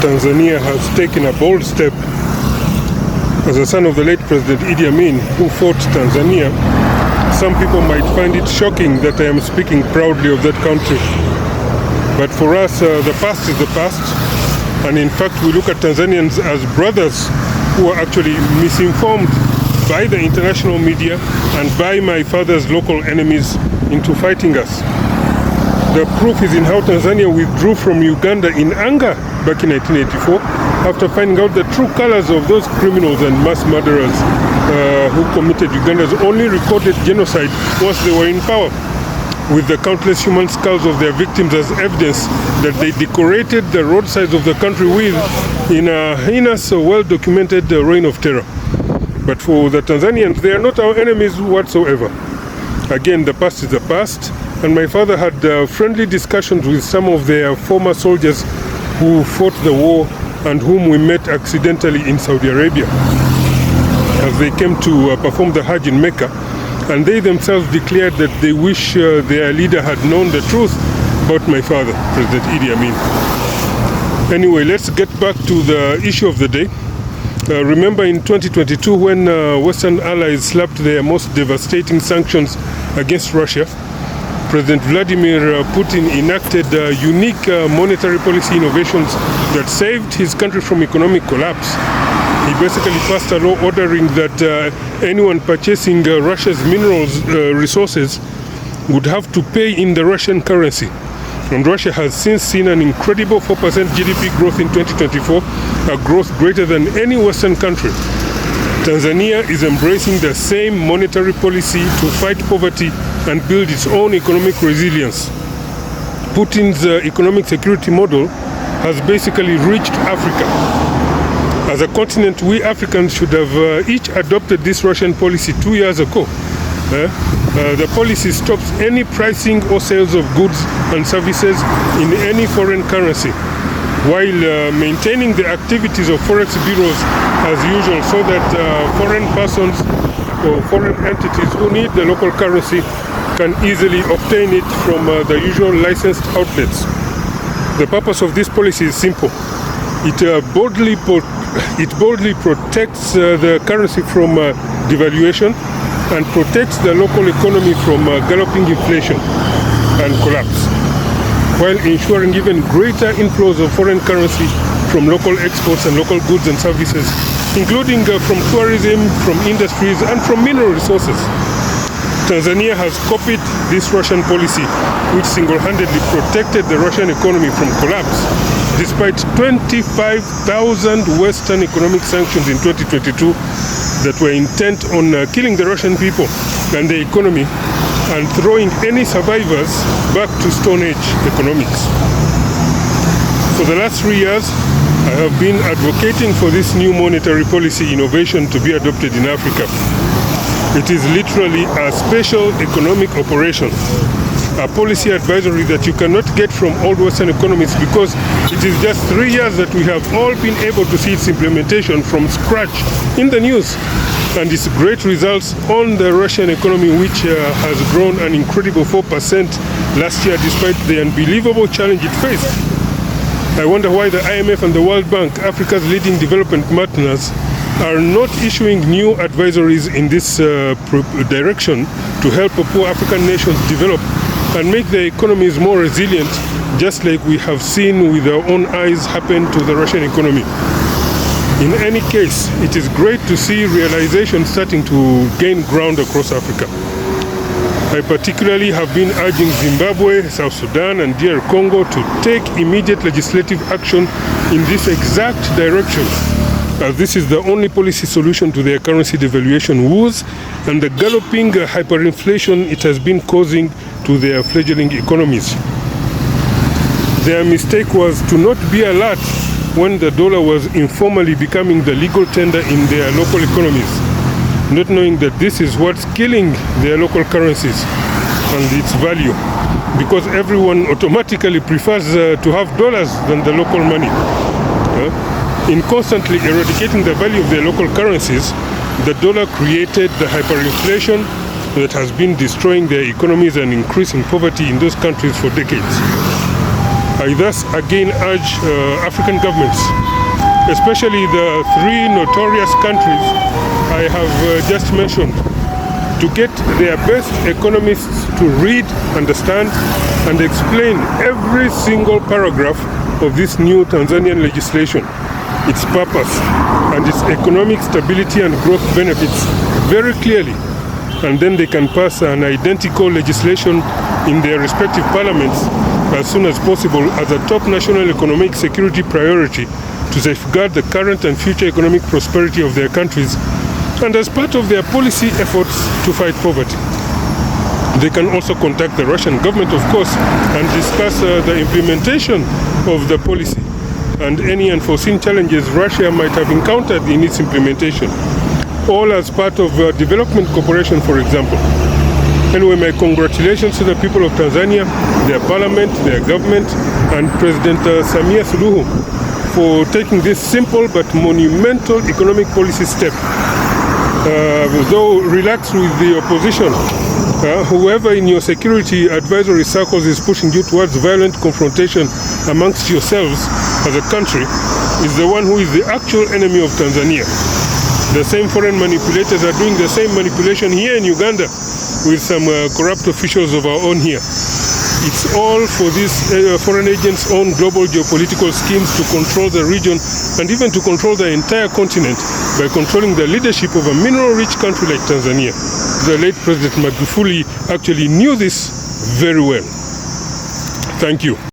Tanzania has taken a bold step. As a son of the late President Idi Amin, who fought Tanzania, some people might find it shocking that I am speaking proudly of that country. But for us, the past is the past. And in fact, we look at Tanzanians as brothers who are actually misinformed by the international media and by my father's local enemies into fighting us. The proof is in how Tanzania withdrew from Uganda in anger back in 1984 after finding out the true colors of those criminals and mass murderers who committed Uganda's only recorded genocide once they were in power, with the countless human skulls of their victims as evidence that they decorated the roadsides of the country with in a heinous, well-documented reign of terror. But for the Tanzanians, they are not our enemies whatsoever. Again, the past is the past, and my father had friendly discussions with some of their former soldiers who fought the war and whom we met accidentally in Saudi Arabia as they came to perform the Hajj in Mecca, and they themselves declared that they wish their leader had known the truth about my father, President Idi Amin. Anyway, let's get back to the issue of the day. Remember in 2022 when Western allies slapped their most devastating sanctions against Russia, President Vladimir Putin enacted unique monetary policy innovations that saved his country from economic collapse. He basically passed a law ordering that anyone purchasing Russia's minerals resources would have to pay in the Russian currency. And Russia has since seen an incredible 4% GDP growth in 2024, a growth greater than any Western country. Tanzania is embracing the same monetary policy to fight poverty and build its own economic resilience. Putin's economic security model has basically reached Africa. As a continent, we Africans should have each adopted this Russian policy 2 years ago. The policy stops any pricing or sales of goods and services in any foreign currency, while maintaining the activities of forex bureaus as usual, so that foreign persons or foreign entities who need the local currency can easily obtain it from the usual licensed outlets. The purpose of this policy is simple. It boldly protects the currency from devaluation and protects the local economy from galloping inflation and collapse, while ensuring even greater inflows of foreign currency from local exports and local goods and services, including from tourism, from industries, and from mineral resources. Tanzania has copied this Russian policy, which single-handedly protected the Russian economy from collapse, despite 25,000 Western economic sanctions in 2022 that were intent on killing the Russian people and the economy and throwing any survivors back to Stone Age economics. For the last 3 years, I have been advocating for this new monetary policy innovation to be adopted in Africa. It is literally a special economic operation, a policy advisory that you cannot get from old Western economies, because it is just 3 years that we have all been able to see its implementation from scratch in the news, and its great results on the Russian economy, which has grown an incredible 4% last year despite the unbelievable challenge it faced. I wonder why the IMF and the World Bank, Africa's leading development partners, are not issuing new advisories in this direction to help poor African nations develop and make their economies more resilient, just like we have seen with our own eyes happen to the Russian economy. In any case, it is great to see realization starting to gain ground across Africa. I particularly have been urging Zimbabwe, South Sudan, and DR Congo to take immediate legislative action in this exact direction, as this is the only policy solution to their currency devaluation woes and the galloping hyperinflation it has been causing to their fledgling economies. Their mistake was to not be alert when the dollar was informally becoming the legal tender in their local economies, not knowing that this is what's killing their local currencies and its value, because everyone automatically prefers to have dollars than the local money. In constantly eradicating the value of their local currencies, the dollar created the hyperinflation that has been destroying their economies and increasing poverty in those countries for decades. I thus again urge African governments, especially the three notorious countries I have just mentioned, to get their best economists to read, understand, and explain every single paragraph of this new Tanzanian legislation, its purpose, and its economic stability and growth benefits very clearly. And then they can pass an identical legislation in their respective parliaments as soon as possible as a top national economic security priority to safeguard the current and future economic prosperity of their countries, and as part of their policy efforts to fight poverty. They can also contact the Russian government, of course, and discuss the implementation of the policy and any unforeseen challenges Russia might have encountered in its implementation, all as part of development cooperation, for example. Anyway, my congratulations to the people of Tanzania, their parliament, their government, and President Samia Suluhu for taking this simple but monumental economic policy step. Though relaxed with the opposition, whoever in your security advisory circles is pushing you towards violent confrontation amongst yourselves as a country is the one who is the actual enemy of Tanzania. The same foreign manipulators are doing the same manipulation here in Uganda with some corrupt officials of our own here. It's all for these foreign agents' own global geopolitical schemes to control the region and even to control the entire continent by controlling the leadership of a mineral-rich country like Tanzania. The late President Magufuli actually knew this very well. Thank you.